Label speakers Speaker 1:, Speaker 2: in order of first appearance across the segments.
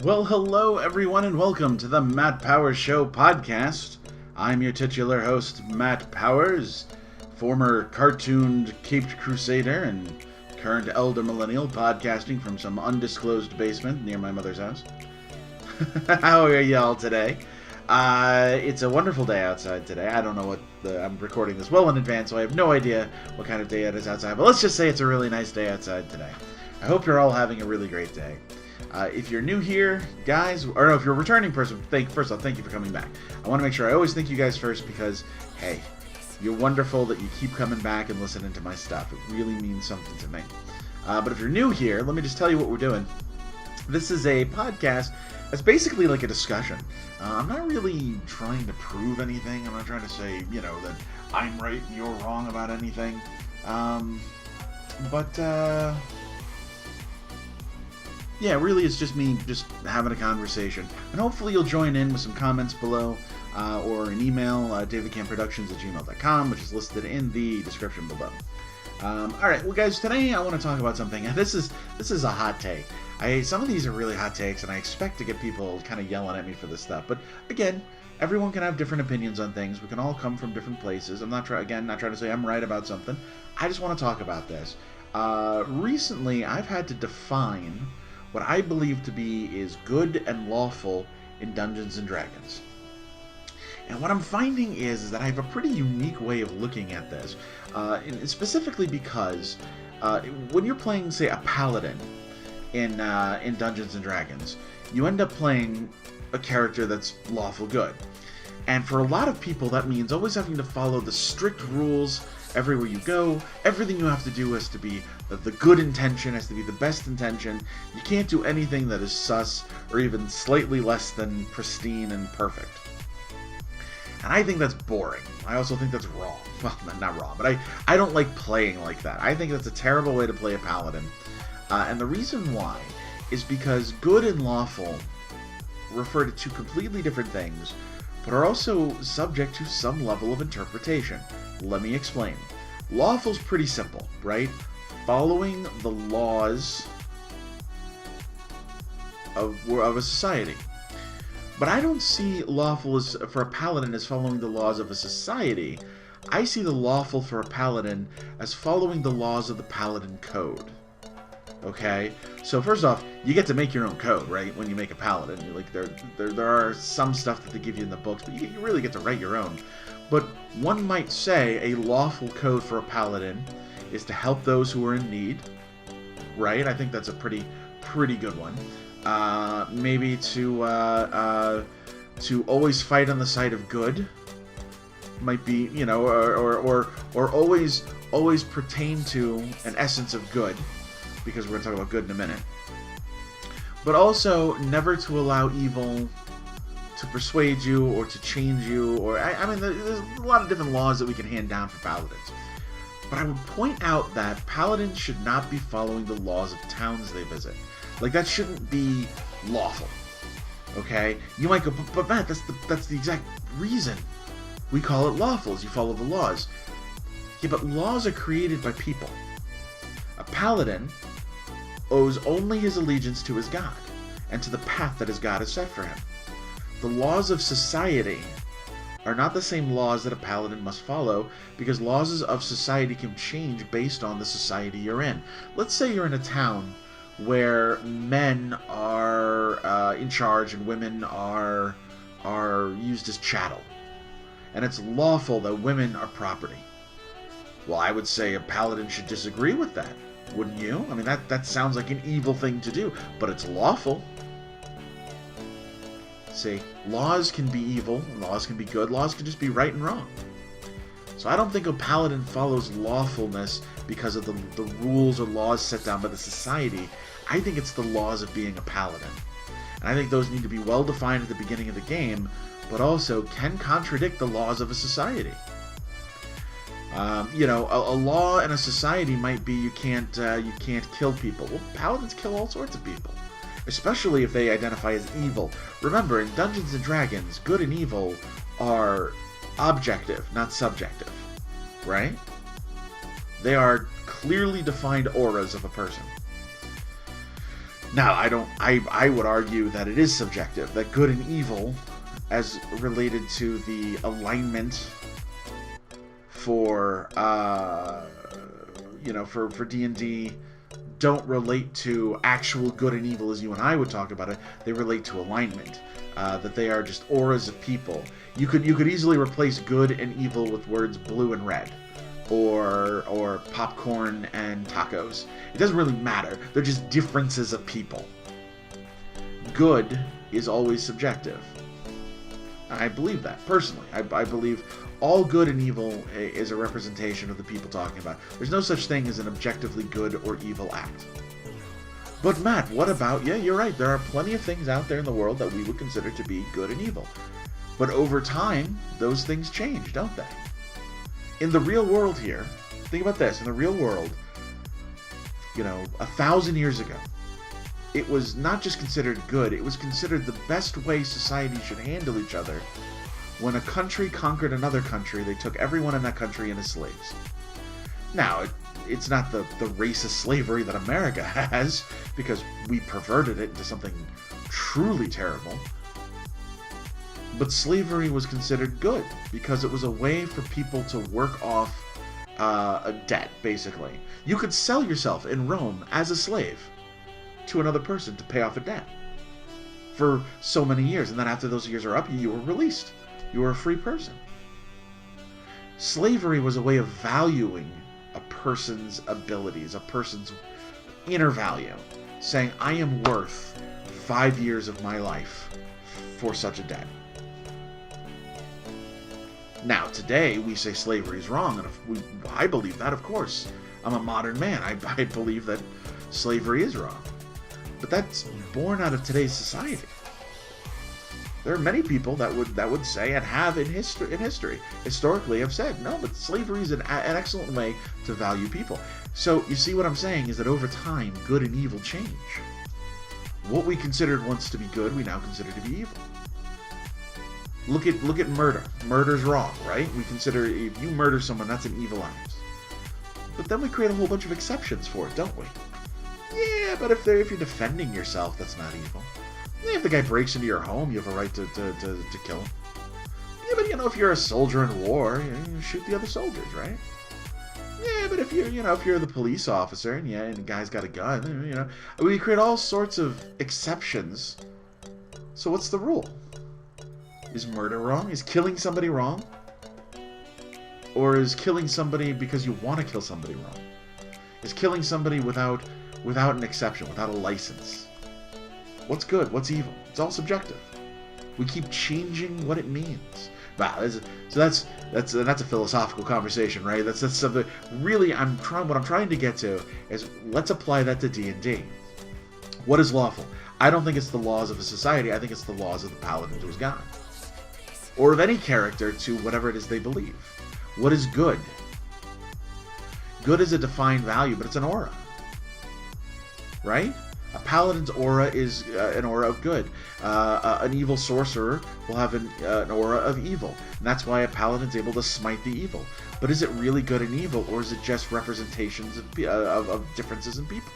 Speaker 1: Well, hello everyone and welcome to the Matt Powers Show podcast. I'm your titular host, Matt Powers, former cartooned caped crusader and current elder millennial podcasting from some undisclosed basement near my mother's house. How are y'all today? It's a wonderful day outside today. I don't know I'm recording this well in advance, so I have no idea what kind of day it is outside, but let's just say it's a really nice day outside today. I hope you're all having a really great day. If you're new here, guys, or no, if you're a returning person, first off, thank you for coming back. I want to make sure I always thank you guys first because, hey, you're wonderful that you keep coming back and listening to my stuff. It really means something to me. But if you're new here, let me just tell you what we're doing. This is a podcast that's basically like a discussion. I'm not really trying to prove anything. I'm not trying to say, that I'm right and you're wrong about anything. Yeah, really it's just me just having a conversation. And hopefully you'll join in with some comments below or an email, davidcampproductions@gmail.com, which is listed in the description below. Alright, well guys, today I want to talk about something. This is a hot take. Some of these are really hot takes, and I expect to get people kind of yelling at me for this stuff. But again, everyone can have different opinions on things. We can all come from different places. I'm not trying to say I'm right about something. I just want to talk about this. Recently, I've had to define what I believe to be is good and lawful in Dungeons and Dragons. And what I'm finding is that I have a pretty unique way of looking at this, specifically because when you're playing, say, a paladin in Dungeons and Dragons, you end up playing a character that's lawful good. And for a lot of people, that means always having to follow the strict rules everywhere you go. Everything you have to do has to be the good intention, has to be the best intention. You can't do anything that is sus or even slightly less than pristine and perfect. And I think that's boring. I also think that's wrong. Well, not wrong, but I don't like playing like that. I think that's a terrible way to play a paladin. And the reason why is because good and lawful refer to two completely different things, but are also subject to some level of interpretation. Let me explain. Lawful's pretty simple, right? Following the laws of a society. But I don't see lawful for a paladin as following the laws of a society. I see the lawful for a paladin as following the laws of the paladin code. Okay? So first off, you get to make your own code, right? When you make a paladin. Like there are some stuff that they give you in the books, but you really get to write your own. But one might say a lawful code for a paladin is to help those who are in need, right? I think that's a pretty good one. Maybe to always fight on the side of good might be, or always pertain to an essence of good, because we're going to talk about good in a minute. But also never to allow evil to persuade you or to change you, or there's a lot of different laws that we can hand down for paladins. But I would point out that paladins should not be following the laws of towns they visit. Like, that shouldn't be lawful. Okay? You might go, but Matt, that's the exact reason we call it lawful, is you follow the laws. Yeah, but laws are created by people. A paladin owes only his allegiance to his god, and to the path that his god has set for him. The laws of society are not the same laws that a paladin must follow, because laws of society can change based on the society you're in. Let's say you're in a town where men are in charge and women are used as chattel, and it's lawful that women are property. Well, I would say a paladin should disagree with that, wouldn't you? I mean, that sounds like an evil thing to do, but it's lawful. See, laws can be evil, laws can be good, laws can just be right and wrong. So I don't think a paladin follows lawfulness because of the rules or laws set down by the society. I think it's the laws of being a paladin. And I think those need to be well defined at the beginning of the game, but also can contradict the laws of a society. A law in a society might be you can't kill people. Well, paladins kill all sorts of people, especially if they identify as evil. Remember, in Dungeons and Dragons, good and evil are objective, not subjective, right? They are clearly defined auras of a person. Now, I would argue that it is subjective, that good and evil, as related to the alignment for, for DandD, don't relate to actual good and evil as you and I would talk about it. They relate to alignment, that they are just auras of people. You could easily replace good and evil with words blue and red, or popcorn and tacos. It doesn't really matter. They're just differences of people. Good is always subjective. I believe that, personally. I believe all good and evil is a representation of the people talking about it. There's no such thing as an objectively good or evil act. But Matt, what about... Yeah, you're right. There are plenty of things out there in the world that we would consider to be good and evil. But over time, those things change, don't they? In the real world here, think about this. In the real world, 1,000 years ago, it was not just considered good, it was considered the best way society should handle each other. When a country conquered another country, they took everyone in that country in as slaves. Now, it's not the racist slavery that America has, because we perverted it into something truly terrible. But slavery was considered good, because it was a way for people to work off a debt, basically. You could sell yourself in Rome as a slave to another person to pay off a debt for so many years, and then after those years are up, you were released. You were a free person. Slavery was a way of valuing a person's abilities, a person's inner value, saying, I am worth 5 years of my life for such a debt. Now, today, we say slavery is wrong, and I believe that, of course. I'm a modern man. I believe that slavery is wrong. But that's born out of today's society. There are many people that would say, and have in history, historically have said, no, but slavery is an excellent way to value people. So you see what I'm saying is that over time, good and evil change. What we considered once to be good, we now consider to be evil. Look at murder. Murder's wrong, right? We consider if you murder someone, that's an evil act. But then we create a whole bunch of exceptions for it, don't we? Yeah, but if you're defending yourself, that's not evil. Yeah, if the guy breaks into your home, you have a right to kill him. Yeah, but if you're a soldier in war, you shoot the other soldiers, right? Yeah, but if you're the police officer and the guy's got a gun, we create all sorts of exceptions. So what's the rule? Is murder wrong? Is killing somebody wrong? Or is killing somebody because you want to kill somebody wrong? Is killing somebody without an exception, without a license? What's good? What's evil? It's all subjective. We keep changing what it means. Wow, so that's a philosophical conversation, right? That's something really what I'm trying to get to is let's apply that to D&D. What is lawful? I don't think it's the laws of a society. I think it's the laws of the paladin to his god, or of any character to whatever it is they believe. What is good? Good is a defined value, but it's an aura, right? A paladin's aura is an aura of good. An evil sorcerer will have an aura of evil. And that's why a paladin's able to smite the evil. But is it really good and evil, or is it just representations of differences in people?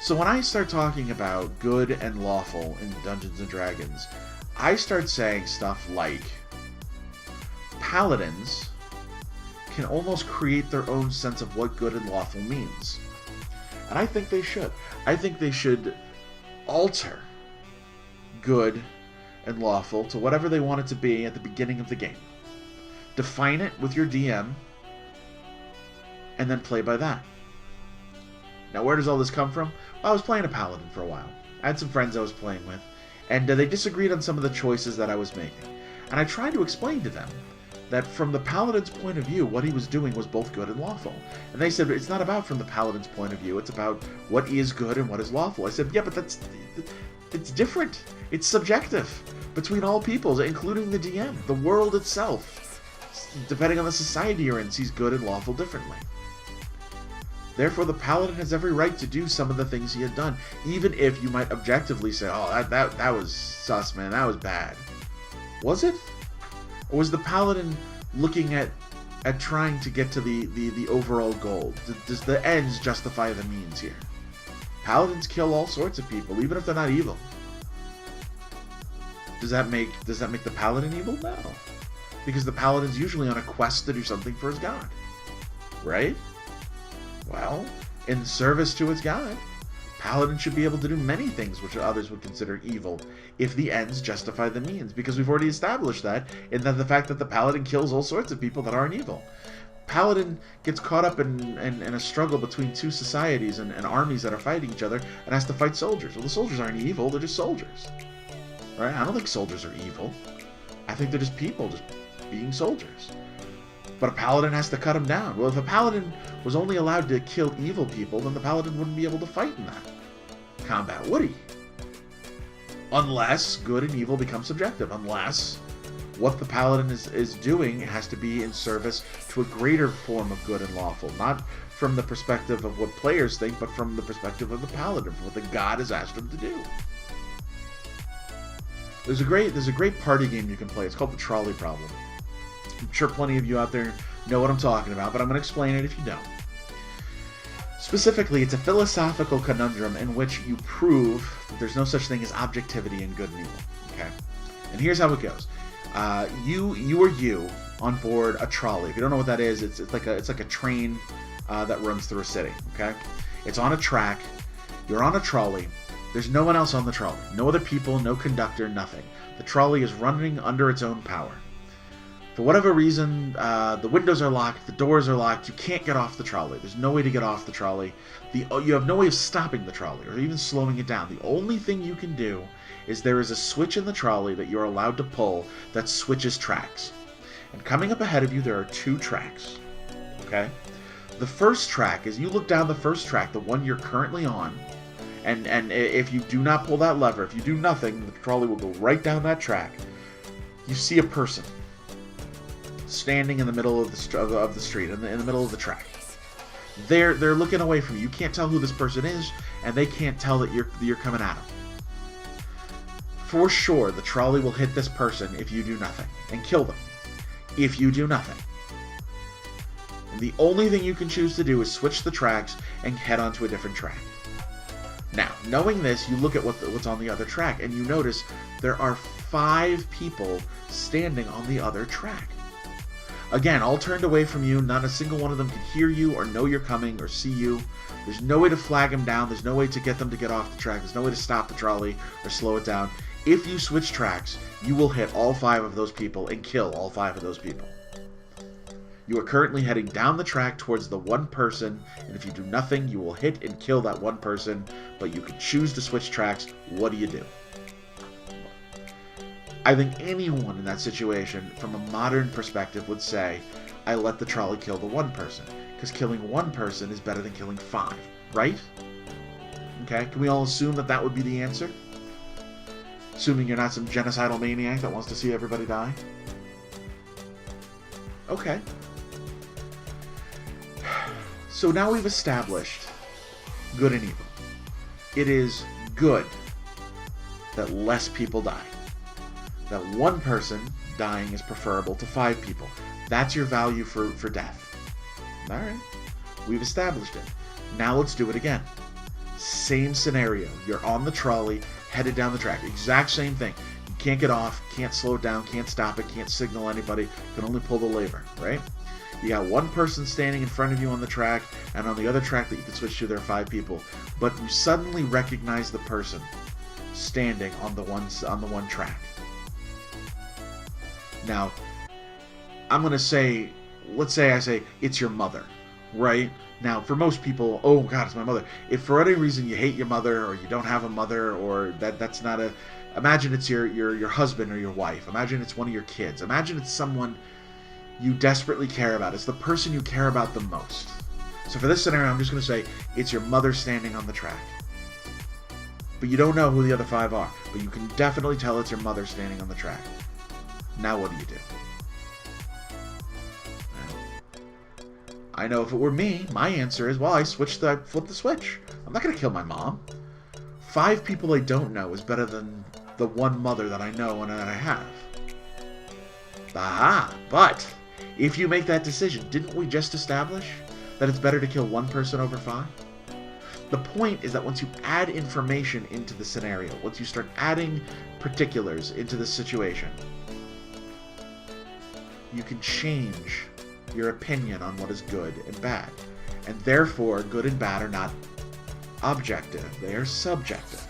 Speaker 1: So when I start talking about good and lawful in Dungeons & Dragons, I start saying stuff like paladins can almost create their own sense of what good and lawful means. And I think they should. I think they should alter good and lawful to whatever they want it to be at the beginning of the game. Define it with your DM, and then play by that. Now, where does all this come from? Well, I was playing a paladin for a while. I had some friends I was playing with, and they disagreed on some of the choices that I was making. And I tried to explain to them that from the paladin's point of view, what he was doing was both good and lawful. And they said, it's not about from the paladin's point of view, it's about what is good and what is lawful. I said, yeah, but it's different. It's subjective between all peoples, including the DM. The world itself, depending on the society you're in, sees good and lawful differently. Therefore, the paladin has every right to do some of the things he had done, even if you might objectively say, oh, that was sus, man, that was bad. Was it? Or was the paladin looking at trying to get to the overall goal? Does the ends justify the means here? Paladins kill all sorts of people, even if they're not evil. Does that make the paladin evil? No. Because the paladin's usually on a quest to do something for his god. Right? Well, in service to its god, paladin should be able to do many things which others would consider evil if the ends justify the means, because we've already established that in the fact that the paladin kills all sorts of people that aren't evil. Paladin gets caught up in a struggle between two societies and armies that are fighting each other and has to fight soldiers. Well, the soldiers aren't evil, they're just soldiers. Right? I don't think soldiers are evil. I think they're just people, just being soldiers. But a paladin has to cut them down. Well, if a paladin was only allowed to kill evil people, then the paladin wouldn't be able to fight in that combat, would he? Unless good and evil become subjective. Unless what the paladin is doing has to be in service to a greater form of good and lawful. Not from the perspective of what players think, but from the perspective of the paladin, from what the god has asked him to do. There's a great party game you can play. It's called the Trolly Problem. I'm sure plenty of you out there know what I'm talking about, but I'm going to explain it if you don't. Specifically, it's a philosophical conundrum in which you prove that there's no such thing as objectivity in good and evil. Okay? And here's how it goes. You are you on board a trolley. If you don't know what that is, it's like a train that runs through a city. Okay? It's on a track. You're on a trolley. There's no one else on the trolley. No other people, no conductor, nothing. The trolley is running under its own power. For whatever reason, the windows are locked, the doors are locked, you can't get off the trolley. There's no way to get off the trolley. You have no way of stopping the trolley or even slowing it down. The only thing you can do is there is a switch in the trolley that you're allowed to pull that switches tracks. And coming up ahead of you, there are two tracks. Okay? The first track is you look down the first track, the one you're currently on, and if you do not pull that lever, if you do nothing, the trolley will go right down that track. You see a person standing in the middle of the street, in the middle of the track. They're looking away from you. You can't tell who this person is, and they can't tell that you're coming at them. For sure, the trolley will hit this person if you do nothing, and kill them if you do nothing. And the only thing you can choose to do is switch the tracks and head onto a different track. Now, knowing this, you look at what's on the other track, and you notice there are 5 people standing on the other track. Again, all turned away from you. Not a single one of them can hear you or know you're coming or see you. There's no way to flag them down. There's no way to get them to get off the track. There's no way to stop the trolley or slow it down. If you switch tracks, you will hit all 5 of those people and kill all 5 of those people. You are currently heading down the track towards the one person, and if you do nothing, you will hit and kill that one person, but you can choose to switch tracks. What do you do? I think anyone in that situation, from a modern perspective, would say, I let the trolley kill the one person, because killing one person is better than killing 5, right? Okay, can we all assume that that would be the answer? Assuming you're not some genocidal maniac that wants to see everybody die? Okay. So now we've established good and evil. It is good that less people die. That one person dying is preferable to 5 people. That's your value for death. Alright. We've established it. Now let's do it again. Same scenario. You're on the trolley, headed down the track. Exact same thing. You can't get off, can't slow it down, can't stop it, can't signal anybody, can only pull the lever, right? You got one person standing in front of you on the track, and on the other track that you can switch to, there are 5 people. But you suddenly recognize the person standing on the one track. Now, I'm going to say, let's say I say, it's your mother, right? Now, for most people, oh God, it's my mother. If for any reason you hate your mother, or you don't have a mother, or that's not a... Imagine it's your husband or your wife. Imagine it's one of your kids. Imagine it's someone you desperately care about. It's the person you care about the most. So for this scenario, I'm just going to say, it's your mother standing on the track. But you don't know who the other 5 are. But you can definitely tell it's your mother standing on the track. Now what do you do? I know if it were me, my answer is, well, I flip the switch. I'm not going to kill my mom. 5 people I don't know is better than the one mother that I know and that I have. Aha! But if you make that decision, didn't we just establish that it's better to kill one person over 5? The point is that once you add information into the scenario, once you start adding particulars into the situation, you can change your opinion on what is good and bad. And therefore, good and bad are not objective, they are subjective.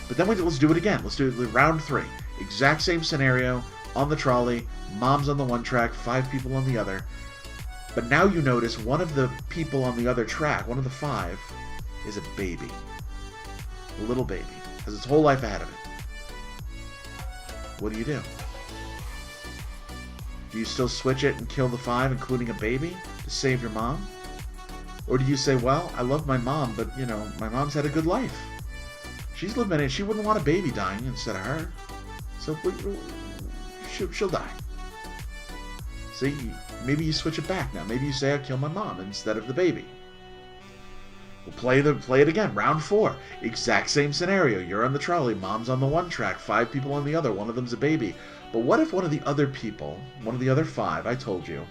Speaker 1: But then let's do it again. Let's do it round 3. Exact same scenario, on the trolley, mom's on the one track, 5 people on the other. But now you notice one of the people on the other track, one of the 5, is a baby. A little baby. Has its whole life ahead of it. What do? Do you still switch it and kill the 5, including a baby, to save your mom? Or do you say, well, I love my mom, but, my mom's had a good life. She's living it. She wouldn't want a baby dying instead of her. So she'll die. See, maybe you switch it back now. Maybe you say, I'll kill my mom instead of the baby. We'll play it again. Round 4. Exact same scenario. You're on the trolley. Mom's on the one track. 5 people on the other. One of them's a baby. But what if one of the other people, one of the other 5, I told you,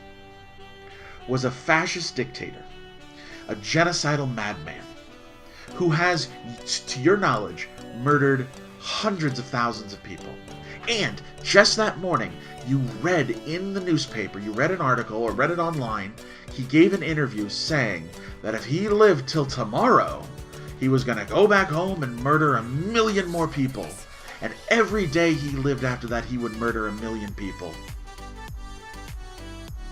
Speaker 1: was a fascist dictator, a genocidal madman, who has, to your knowledge, murdered hundreds of thousands of people. And just that morning, you read in the newspaper, you read an article or read it online, he gave an interview saying that if he lived till tomorrow, he was going to go back home and murder 1 million more people. And every day he lived after that, he would murder 1 million people.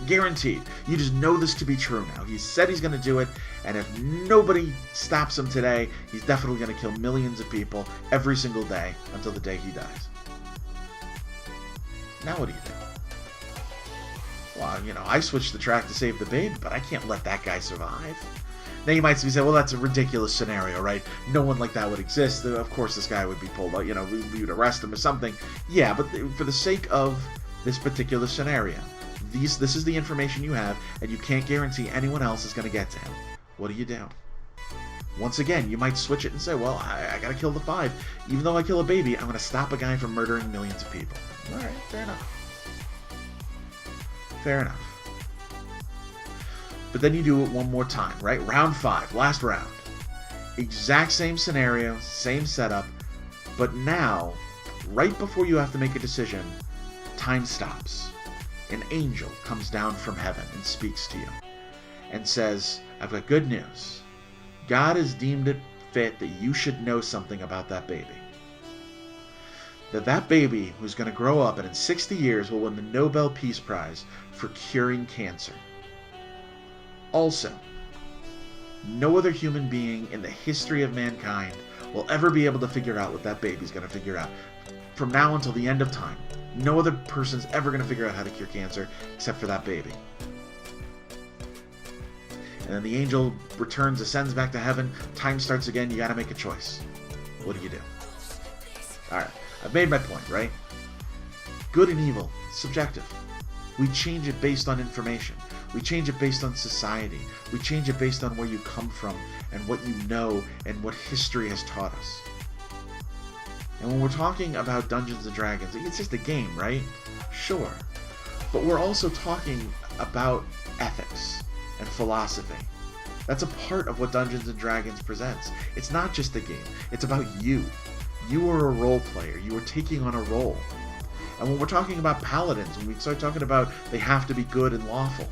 Speaker 1: Guaranteed. You just know this to be true now. He said he's going to do it, and if nobody stops him today, he's definitely going to kill millions of people every single day until the day he dies. Now what do? Well, I switched the track to save the baby, but I can't let that guy survive. Now you might say, well, that's a ridiculous scenario, right? No one like that would exist. Of course this guy would be pulled out, we would arrest him or something. Yeah, but for the sake of this particular scenario, this is the information you have, and you can't guarantee anyone else is going to get to him. What do? Once again, you might switch it and say, well, I got to kill the 5. Even though I kill a baby, I'm going to stop a guy from murdering millions of people. All right, fair enough. Fair enough. But then you do it one more time, right? Round 5, last round. Exact same scenario, same setup, but now, right before you have to make a decision, time stops. An angel comes down from heaven and speaks to you and says, I've got good news. God has deemed it fit that you should know something about that baby. That baby who's going to grow up and in 60 years will win the Nobel Peace Prize for curing cancer. Also, no other human being in the history of mankind will ever be able to figure out what that baby's going to figure out. From now until the end of time, no other person's ever going to figure out how to cure cancer except for that baby. And then the angel returns, ascends back to heaven, time starts again, you got to make a choice. What do? Alright, I've made my point, right? Good and evil, subjective. We change it based on information. We change it based on society. We change it based on where you come from and what you know and what history has taught us. And when we're talking about Dungeons & Dragons, it's just a game, right? Sure. But we're also talking about ethics and philosophy. That's a part of what Dungeons & Dragons presents. It's not just a game. It's about you. You are a role player. You are taking on a role. And when we're talking about paladins, when we start talking about they have to be good and lawful,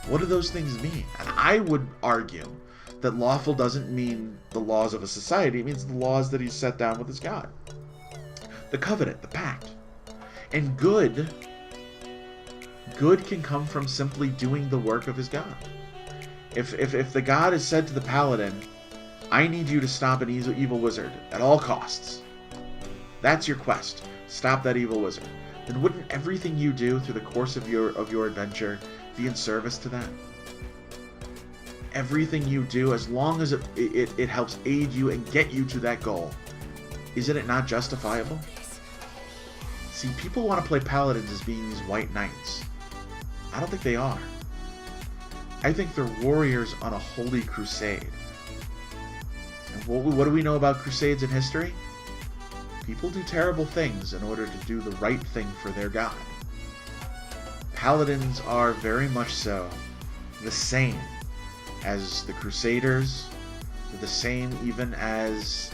Speaker 1: what do those things mean? And I would argue that lawful doesn't mean the laws of a society. It means the laws that he's set down with his God. The covenant, the pact. And good can come from simply doing the work of his God. If the God has said to the paladin, I need you to stop an evil wizard at all costs. That's your quest. Stop that evil wizard. Then wouldn't everything you do through the course of your adventure be in service to that? Everything you do, as long as it helps aid you and get you to that goal, isn't it not justifiable? See, people want to play paladins as being these white knights. I don't think they are. I think they're warriors on a holy crusade. And what do we know about crusades in history? People do terrible things in order to do the right thing for their God. Paladins are very much so the same as the Crusaders. They're the same even as,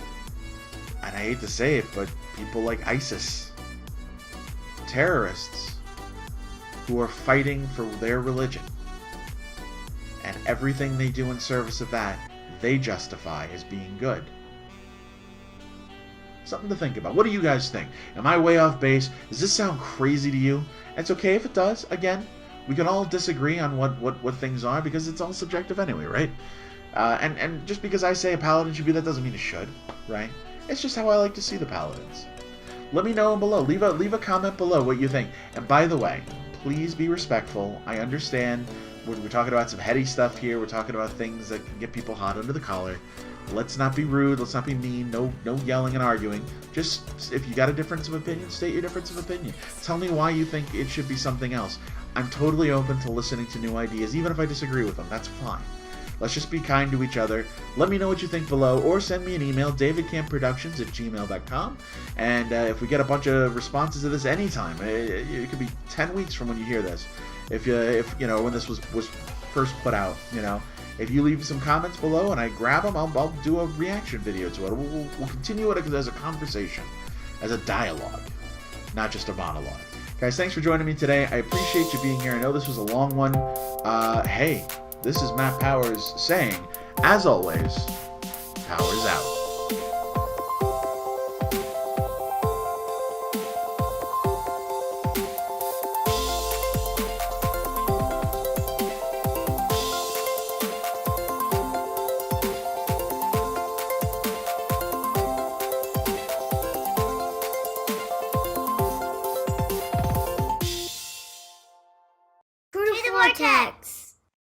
Speaker 1: and I hate to say it, but people like ISIS. Terrorists who are fighting for their religion. And everything they do in service of that, they justify as being good. Something to think about. What do you guys think? Am I way off base? Does this sound crazy to you? It's okay if it does. Again, we can all disagree on what things are, because it's all subjective anyway, right? And just because I say a paladin should be that doesn't mean it should, right? It's just how I like to see the paladins. Let me know below. Leave a comment below what you think. And by the way, please be respectful. I understand we're talking about some heady stuff here. We're talking about things that can get people hot under the collar. Let's not be rude. Let's not be mean. No yelling and arguing. Just, if you got a difference of opinion, state your difference of opinion. Tell me why you think it should be something else. I'm totally open to listening to new ideas, even if I disagree with them. That's fine. Let's just be kind to each other. Let me know what you think below, or send me an email, davidcampproductions@gmail.com. And if we get a bunch of responses to this anytime, it could be 10 weeks from when you hear this. If you know, when this was first put out, you know, if you leave some comments below and I grab them, I'll do a reaction video to it. We'll continue it as a conversation, as a dialogue, not just a monologue. Guys, thanks for joining me today. I appreciate you being here. I know this was a long one. Hey, this is Matt Powers saying, as always, Powers out.
Speaker 2: Through the vortex.